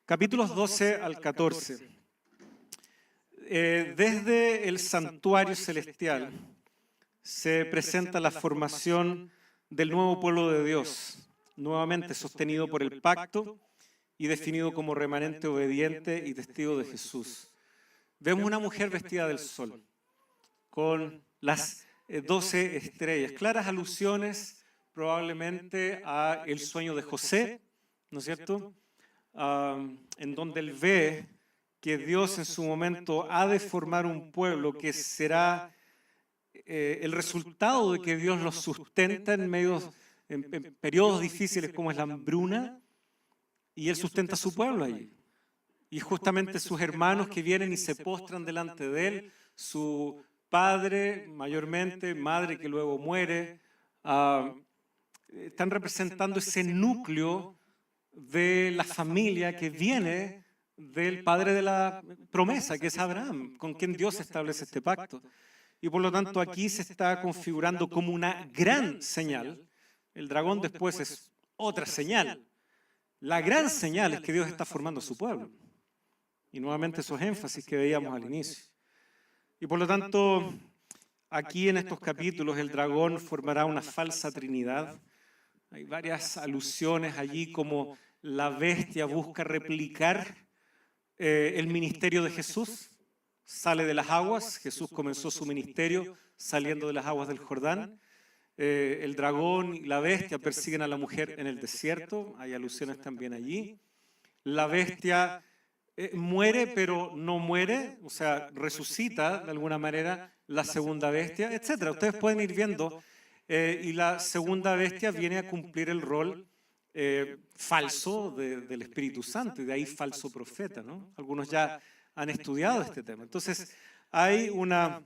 Capítulos 12 al 14. Desde el santuario celestial se presenta la formación del nuevo pueblo de Dios, nuevamente sostenido por el pacto y definido como remanente obediente y testigo de Jesús. Vemos una mujer vestida del sol, con las 12 estrellas, claras alusiones probablemente a el sueño de José, ¿no es cierto? En donde él ve que Dios en su momento ha de formar un pueblo que será el resultado de que Dios los sustenta en periodos difíciles como es la hambruna, y él sustenta a su pueblo allí. Y justamente sus hermanos que vienen y se postran delante de él, su padre mayormente, madre que luego muere, están representando ese núcleo de la familia que viene del padre de la promesa, que es Abraham, con quien Dios establece este pacto. Y por lo tanto aquí se está configurando como una gran señal. El dragón después es otra señal. La gran señal es que Dios está formando su pueblo. Y nuevamente esos énfasis que veíamos al inicio. Y por lo tanto, aquí en estos capítulos el dragón formará una falsa trinidad. Hay varias alusiones allí como la bestia busca replicar el ministerio de Jesús. Sale de las aguas, Jesús comenzó su ministerio saliendo de las aguas del Jordán. El dragón y la bestia persiguen a la mujer en el desierto, hay alusiones también allí. La bestia muere pero no muere, o sea, resucita de alguna manera la segunda bestia, etc. Ustedes pueden ir viendo, y la segunda bestia viene a cumplir el rol falso del Espíritu Santo, y de ahí falso profeta, ¿no? Algunos ya han estudiado este tema. Entonces, hay una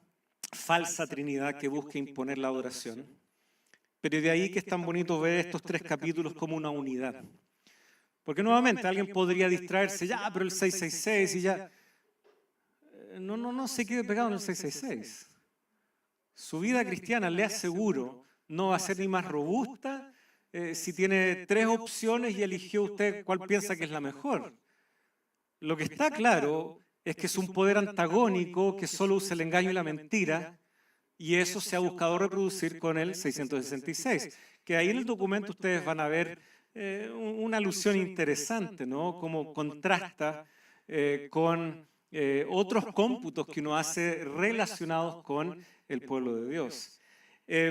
falsa trinidad que busca imponer la adoración, pero de ahí que es tan bonito ver estos 3 capítulos como una unidad. Porque nuevamente alguien podría distraerse, ya, pero el 666 y ya. No se quede pegado en el 666. Su vida cristiana, le aseguro, no va a ser ni más robusta si tiene 3 opciones y eligió usted cuál piensa que es la mejor. Lo que está claro es que es un poder antagónico que solo usa el engaño y la mentira, y eso se ha buscado reproducir con el 666, que ahí en el documento ustedes van a ver una alusión interesante, ¿no? Cómo contrasta con otros cómputos que uno hace relacionados con el pueblo de Dios.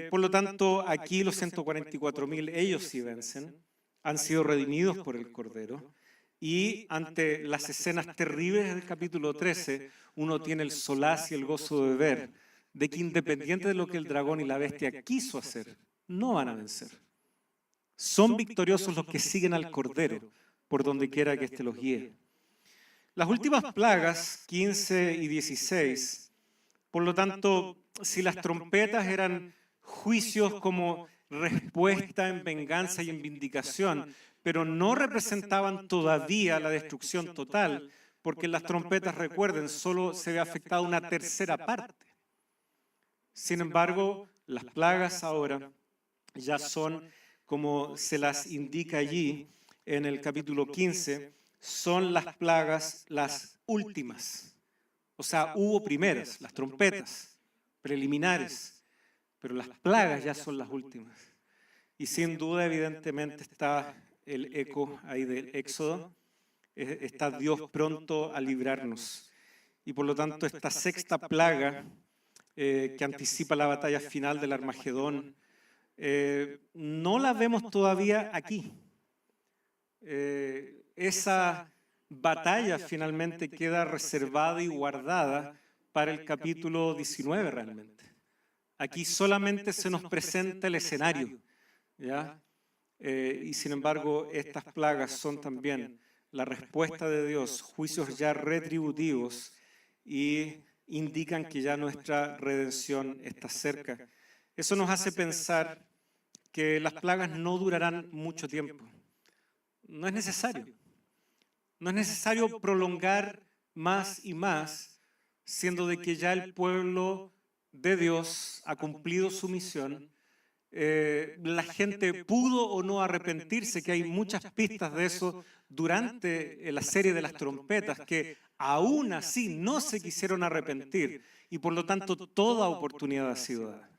Por lo tanto, aquí los 144.000, ellos sí vencen, han sido redimidos por el Cordero, y ante las escenas terribles del capítulo 13, uno tiene el solaz y el gozo de ver de que independiente de lo que el dragón y la bestia quiso hacer, no van a vencer. Son victoriosos los que siguen al Cordero, por donde quiera que éste los guíe. Las últimas plagas, 15 y 16, por lo tanto, si las trompetas eran juicios como respuesta en venganza y en vindicación, pero no representaban todavía la destrucción total, porque en las trompetas, recuerden, solo se ve afectada una tercera parte. Sin embargo, las plagas ahora ya son, como se las indica allí en el capítulo 15, son las plagas las últimas. O sea, hubo primeras, las trompetas, preliminares, pero las plagas ya son las últimas. Y sin duda, evidentemente, está el eco ahí del Éxodo, está Dios pronto a librarnos. Y por lo tanto, esta sexta plaga que anticipa la batalla final del Armagedón, no la vemos todavía aquí. Esa batalla finalmente queda reservada y guardada para el capítulo 19 realmente. Aquí solamente se nos presenta el escenario, ¿ya? Y sin embargo, estas plagas son también la respuesta de Dios, juicios ya retributivos, y indican que ya nuestra redención está cerca. Eso nos hace pensar que las plagas no durarán mucho tiempo. No es necesario. No es necesario prolongar más y más, siendo de que ya el pueblo de Dios ha cumplido su misión la gente pudo o no arrepentirse, que hay muchas pistas de eso durante la serie de las trompetas, que aún así no se quisieron arrepentir y por lo tanto toda oportunidad ha sido dada.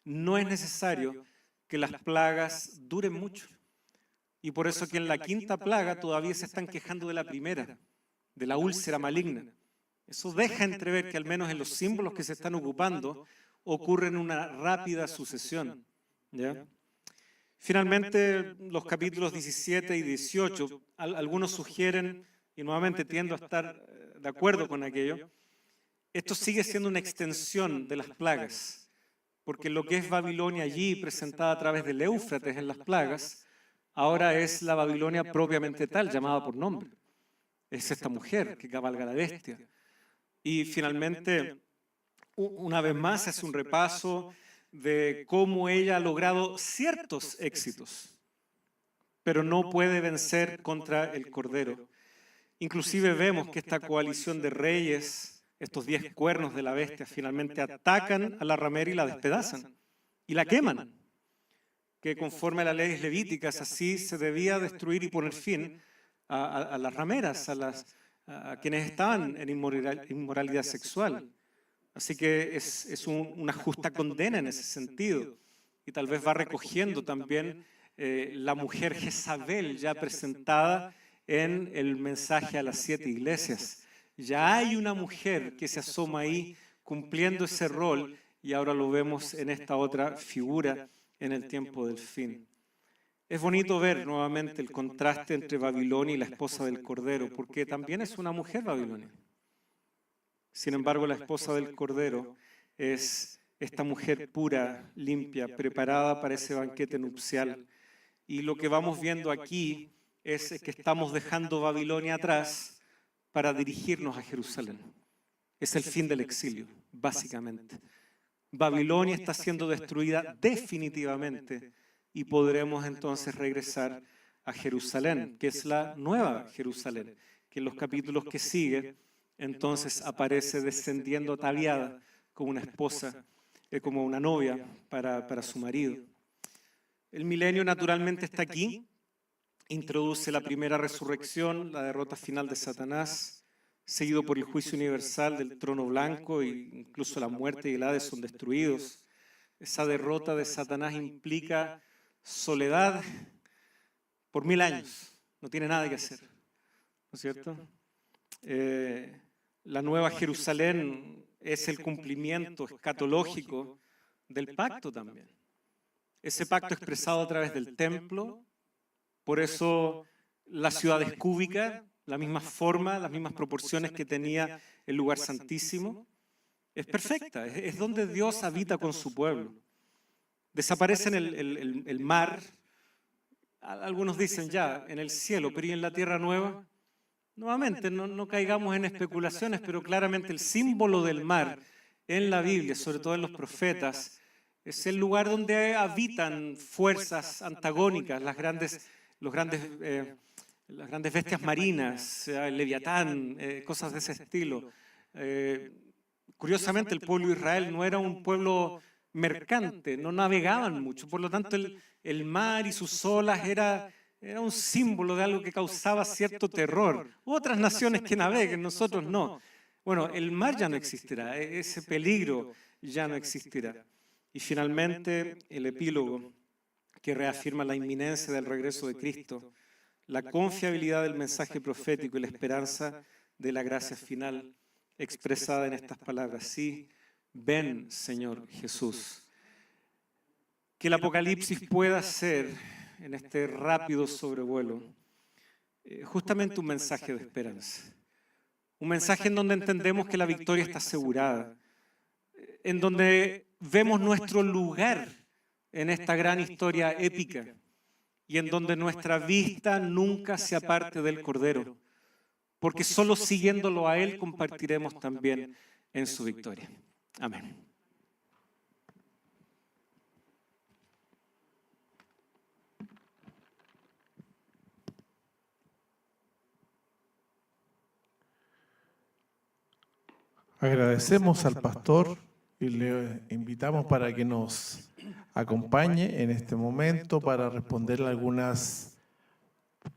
No es necesario que las plagas duren mucho. Y por eso que en la quinta plaga todavía se están quejando de la primera, de la úlcera maligna. Eso deja entrever que al menos en los símbolos que se están ocupando ocurre en una rápida sucesión. ¿Ya? Finalmente, los capítulos 17 y 18, algunos sugieren, y nuevamente tiendo a estar de acuerdo con aquello, esto sigue siendo una extensión de las plagas, porque lo que es Babilonia allí, presentada a través del Éufrates en las plagas, ahora es la Babilonia propiamente tal, llamada por nombre. Es esta mujer que cabalga la bestia. Y finalmente, una vez más, hace un repaso de cómo ella ha logrado ciertos éxitos, pero no puede vencer contra el Cordero. Inclusive vemos que esta coalición de reyes, estos 10 cuernos de la bestia, finalmente atacan a la ramera y la despedazan y la queman, que conforme a las leyes levíticas así se debía destruir y poner fin a las rameras, a quienes estaban en inmoralidad sexual. Así que es una justa condena en ese sentido. Y tal vez va recogiendo también la mujer Jezabel ya presentada en el mensaje a las 7 iglesias. Ya hay una mujer que se asoma ahí cumpliendo ese rol y ahora lo vemos en esta otra figura en el tiempo del fin. Es bonito ver nuevamente el contraste entre Babilonia y la esposa del Cordero, porque también es una mujer Babilonia. Sin embargo, la esposa del Cordero es esta mujer pura, limpia, preparada para ese banquete nupcial. Y lo que vamos viendo aquí es que estamos dejando Babilonia atrás para dirigirnos a Jerusalén. Es el fin del exilio, básicamente. Babilonia está siendo destruida definitivamente y podremos entonces regresar a Jerusalén, que es la nueva Jerusalén, que en los capítulos que siguen entonces aparece descendiendo ataviada como una esposa, como una novia para su marido. El milenio naturalmente está aquí, introduce la primera resurrección, la derrota final de Satanás, seguido por el juicio universal del trono blanco, e incluso la muerte y el Hades son destruidos. Esa derrota de Satanás implica soledad por 1000 años, no tiene nada que hacer, ¿no es cierto? La nueva Jerusalén es el cumplimiento escatológico del pacto también. Ese pacto expresado a través del templo, por eso la ciudad es cúbica, la misma forma, las mismas proporciones que tenía el lugar santísimo, es perfecta, es donde Dios habita con su pueblo. Desaparece en el mar, algunos dicen ya, en el cielo, pero ¿y en la tierra nueva? Nuevamente, no caigamos en especulaciones, pero claramente el símbolo del mar en la Biblia, sobre todo en los profetas, es el lugar donde habitan fuerzas antagónicas, las grandes bestias marinas, el Leviatán, cosas de ese estilo. Curiosamente, el pueblo de Israel no era un pueblo mercante, no navegaban mucho, por lo tanto el mar y sus olas era un símbolo de algo que causaba cierto terror. Otras naciones que naveguen, nosotros no. Bueno, el mar ya no existirá, ese peligro ya no existirá. Y finalmente, el epílogo que reafirma la inminencia del regreso de Cristo, la confiabilidad del mensaje profético y la esperanza de la gracia final expresada en estas palabras. Sí, ven, Señor Jesús. Que el Apocalipsis pueda ser, en este rápido sobrevuelo, justamente un mensaje de esperanza. Un mensaje en donde entendemos que la victoria está asegurada, en donde vemos nuestro lugar en esta gran historia épica y en donde nuestra vista nunca se aparte del Cordero, porque solo siguiéndolo a Él compartiremos también en su victoria. Amén. Agradecemos al pastor y le invitamos para que nos acompañe en este momento para responder algunas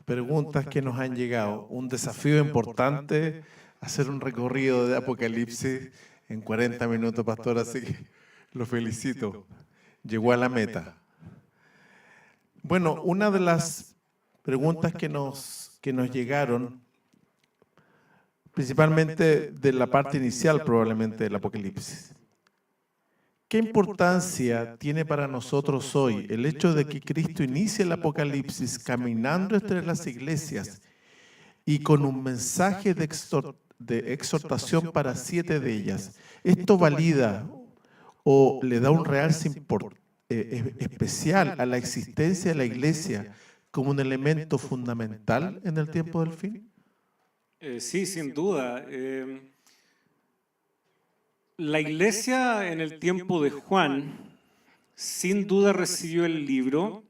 preguntas que nos han llegado. Un desafío importante, hacer un recorrido de Apocalipsis en 40 minutos, pastor, así que lo felicito. Llegó a la meta. Bueno, una de las preguntas que nos llegaron, principalmente de la parte inicial probablemente del Apocalipsis. ¿Qué importancia tiene para nosotros hoy el hecho de que Cristo inicie el Apocalipsis caminando entre las iglesias y con un mensaje de exhortación para 7 de ellas? ¿Esto valida o le da un realce especial a la existencia de la iglesia como un elemento fundamental en el tiempo del fin? Sí, sin duda. La iglesia en el tiempo de Juan, sin duda recibió el libro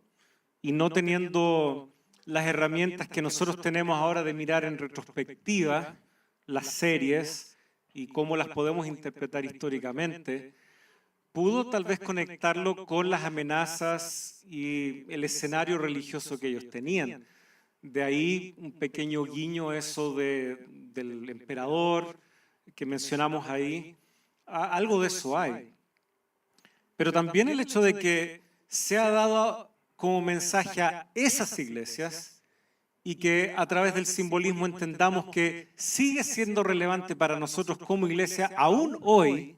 y no teniendo las herramientas que nosotros tenemos ahora de mirar en retrospectiva las series y cómo las podemos interpretar históricamente, pudo tal vez conectarlo con las amenazas y el escenario religioso que ellos tenían. De ahí un pequeño guiño eso del emperador que mencionamos ahí. Algo de eso hay. Pero también el hecho de que se ha dado como mensaje a esas iglesias y que a través del simbolismo entendamos que sigue siendo relevante para nosotros como iglesia, aún hoy,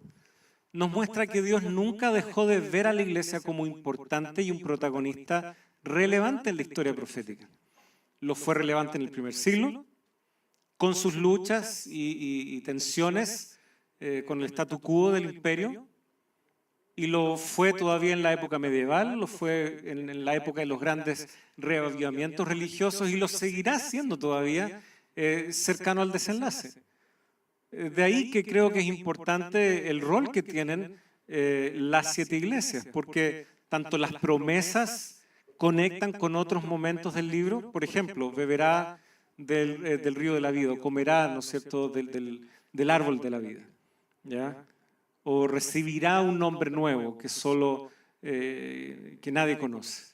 nos muestra que Dios nunca dejó de ver a la iglesia como importante y un protagonista relevante en la historia profética. Lo fue relevante en el primer siglo, con sus luchas y tensiones con el statu quo del imperio, y lo fue todavía en la época medieval, lo fue en la época de los grandes reavivamientos religiosos y lo seguirá siendo todavía cercano al desenlace. De ahí que creo que es importante el rol que tienen las 7 iglesias, porque tanto las promesas conectan con otros momentos del libro. Por ejemplo, beberá del río de la vida, o comerá, ¿no es cierto?, del árbol de la vida, ¿ya? O recibirá un nombre nuevo que nadie conoce.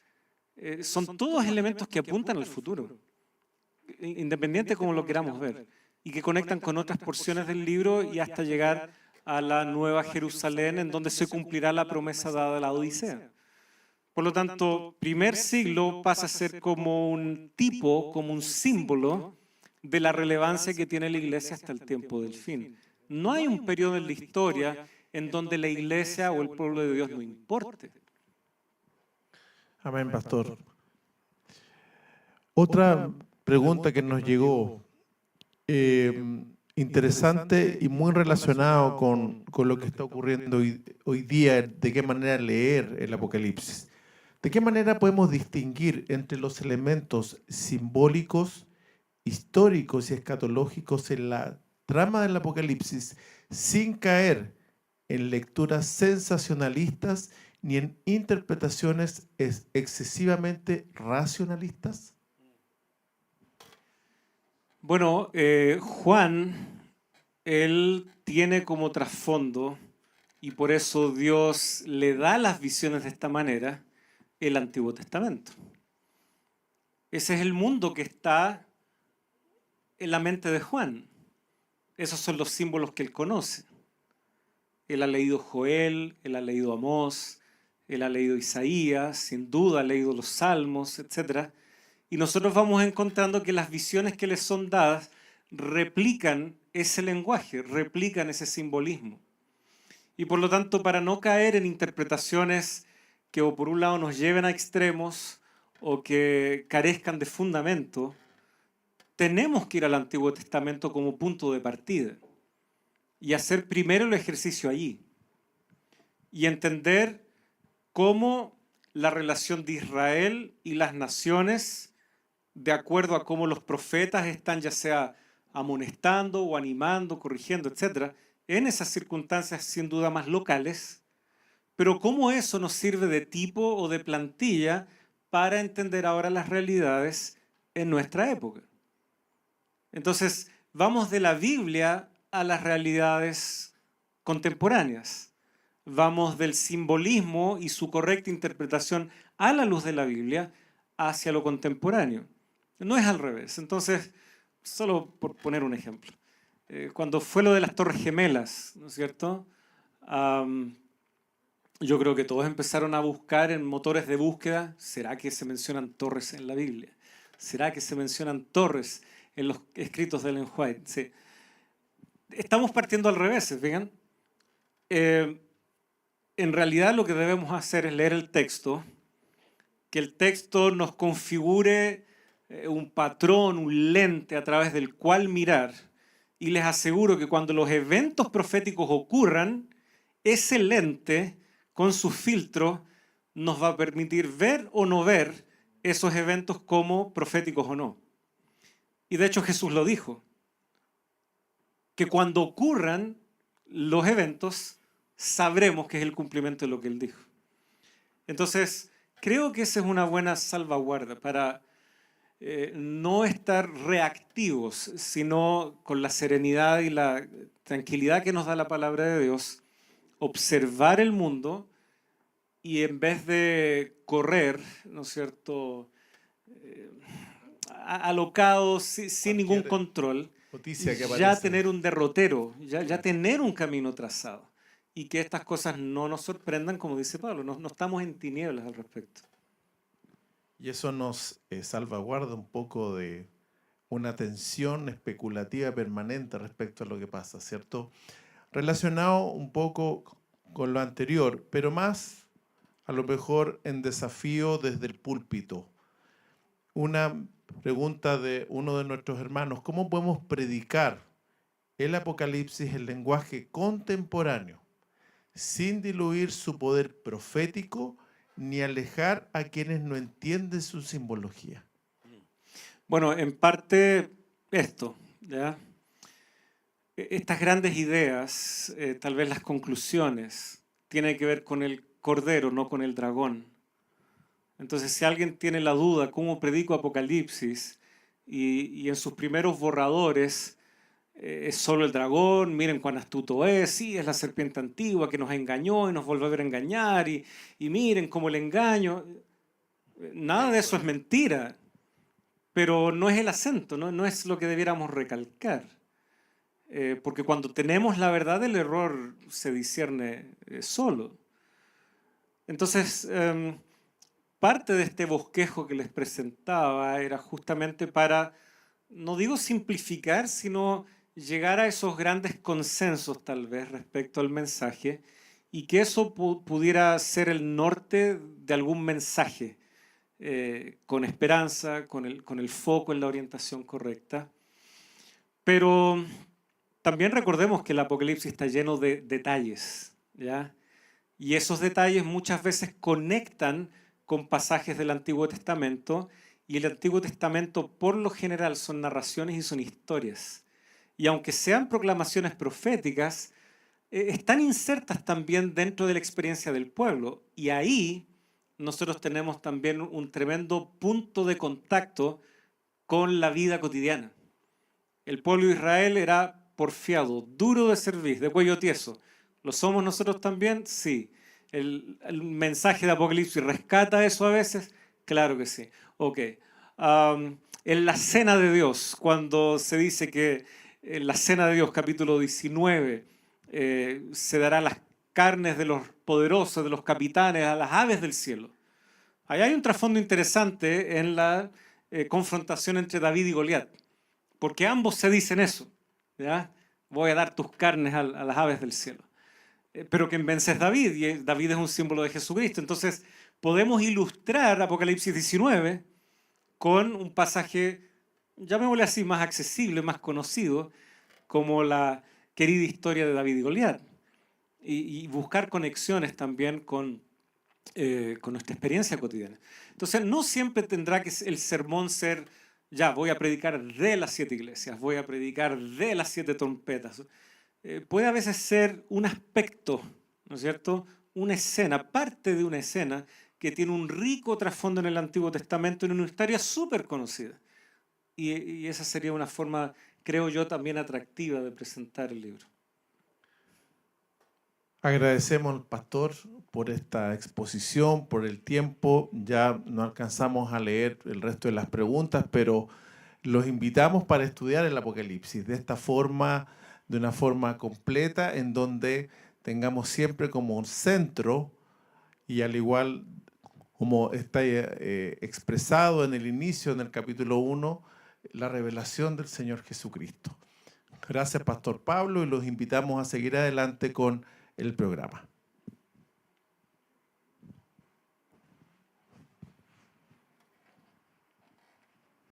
Son todos elementos que apuntan al futuro, independiente de cómo lo queramos ver, y que conectan con otras porciones del libro y hasta llegar a la Nueva Jerusalén, en donde se cumplirá la promesa dada a la Odisea. Por lo tanto, primer siglo pasa a ser como un tipo, como un símbolo de la relevancia que tiene la iglesia hasta el tiempo del fin. No hay un periodo en la historia en donde la iglesia o el pueblo de Dios no importe. Amén, pastor. Otra pregunta que nos llegó, interesante y muy relacionado con lo que está ocurriendo hoy día, de qué manera leer el Apocalipsis. ¿De qué manera podemos distinguir entre los elementos simbólicos, históricos y escatológicos en la trama del Apocalipsis sin caer en lecturas sensacionalistas ni en interpretaciones excesivamente racionalistas? Bueno, Juan, él tiene como trasfondo, y por eso Dios le da las visiones de esta manera, el Antiguo Testamento. Ese es el mundo que está en la mente de Juan. Esos son los símbolos que él conoce. Él ha leído Joel, él ha leído Amós, él ha leído Isaías, sin duda ha leído los Salmos, etc. Y nosotros vamos encontrando que las visiones que les son dadas replican ese lenguaje, replican ese simbolismo. Y por lo tanto, para no caer en interpretaciones que o por un lado nos lleven a extremos o que carezcan de fundamento, tenemos que ir al Antiguo Testamento como punto de partida y hacer primero el ejercicio allí y entender cómo la relación de Israel y las naciones, de acuerdo a cómo los profetas están ya sea amonestando o animando, corrigiendo, etc., en esas circunstancias sin duda más locales, pero cómo eso nos sirve de tipo o de plantilla para entender ahora las realidades en nuestra época. Entonces, vamos de la Biblia a las realidades contemporáneas. vamos del simbolismo y su correcta interpretación a la luz de la Biblia hacia lo contemporáneo. No es al revés. Entonces, solo por poner un ejemplo. Cuando fue lo de las Torres Gemelas, ¿no es cierto? Yo creo que todos empezaron a buscar en motores de búsqueda, ¿será que se mencionan torres en la Biblia? ¿Será que se mencionan torres en los escritos de Ellen White? Sí. Estamos partiendo al revés, ¿fijan? En realidad lo que debemos hacer es leer el texto, que el texto nos configure un patrón, un lente a través del cual mirar, y les aseguro que cuando los eventos proféticos ocurran, ese lente con sus filtros nos va a permitir ver o no ver esos eventos como proféticos o no. Y de hecho Jesús lo dijo, que cuando ocurran los eventos, sabremos que es el cumplimiento de lo que Él dijo. Entonces, creo que esa es una buena salvaguarda para no estar reactivos, sino con la serenidad y la tranquilidad que nos da la palabra de Dios, observar el mundo y en vez de correr, ¿no es cierto?, alocados, sin ningún control, Noticia que ya aparece. tener un derrotero, ya tener un camino trazado. Y que estas cosas no nos sorprendan, como dice Pablo, no estamos en tinieblas al respecto. Y eso nos salvaguarda un poco de una tensión especulativa permanente respecto a lo que pasa, ¿cierto? Relacionado un poco con lo anterior, pero más a lo mejor en desafío desde el púlpito. Una pregunta de uno de nuestros hermanos: ¿cómo podemos predicar el Apocalipsis en lenguaje contemporáneo sin diluir su poder profético ni alejar a quienes no entienden su simbología? Bueno, en parte esto, ¿ya? Estas grandes ideas, tal vez las conclusiones, tienen que ver con el cordero, no con el dragón. Entonces, si alguien tiene la duda cómo predico Apocalipsis y en sus primeros borradores es solo el dragón, miren cuán astuto es, sí, es la serpiente antigua que nos engañó y nos volvió a ver engañar y miren cómo le engaño. Nada de eso es mentira, pero no es el acento, no es lo que debiéramos recalcar. Porque cuando tenemos la verdad, el error se discierne solo. Entonces, parte de este bosquejo que les presentaba era justamente para, no digo simplificar, sino llegar a esos grandes consensos tal vez respecto al mensaje y que eso pudiera ser el norte de algún mensaje con esperanza, con el foco en la orientación correcta. Pero también recordemos que el Apocalipsis está lleno de detalles, ¿ya? Y esos detalles muchas veces conectan con pasajes del Antiguo Testamento, y el Antiguo Testamento por lo general son narraciones y son historias. Y aunque sean proclamaciones proféticas, están insertas también dentro de la experiencia del pueblo. Y ahí nosotros tenemos también un tremendo punto de contacto con la vida cotidiana. El pueblo de Israel era porfiado, duro de cerviz, de cuello tieso. ¿Lo somos nosotros también? Sí. ¿El mensaje de Apocalipsis rescata eso a veces? Claro que sí. Ok. En la cena de Dios, cuando se dice que en la cena de Dios, capítulo 19, se dará las carnes de los poderosos, de los capitanes, a las aves del cielo. Ahí hay un trasfondo interesante en la confrontación entre David y Goliat, porque ambos se dicen eso, ¿ya? Voy a dar tus carnes a las aves del cielo. Pero quien vence es David, y David es un símbolo de Jesucristo. Entonces, podemos ilustrar Apocalipsis 19 con un pasaje, llamémosle así, más accesible, más conocido, como la querida historia de David y Goliat. Y buscar conexiones también con nuestra experiencia cotidiana. Entonces, no siempre tendrá que el sermón ser, ya, voy a predicar de las 7 iglesias, voy a predicar de las 7 trompetas. Puede a veces ser un aspecto, ¿no es cierto? Una escena, parte de una escena que tiene un rico trasfondo en el Antiguo Testamento, en una historia súper conocida. Y esa sería una forma, creo yo, también atractiva de presentar el libro. Agradecemos al pastor por esta exposición, por el tiempo. Ya no alcanzamos a leer el resto de las preguntas, pero los invitamos para estudiar el Apocalipsis de esta forma, de una forma completa, en donde tengamos siempre como un centro y al igual como está expresado en el inicio, en el capítulo 1, la revelación del Señor Jesucristo. Gracias, Pastor Pablo, y los invitamos a seguir adelante con el programa.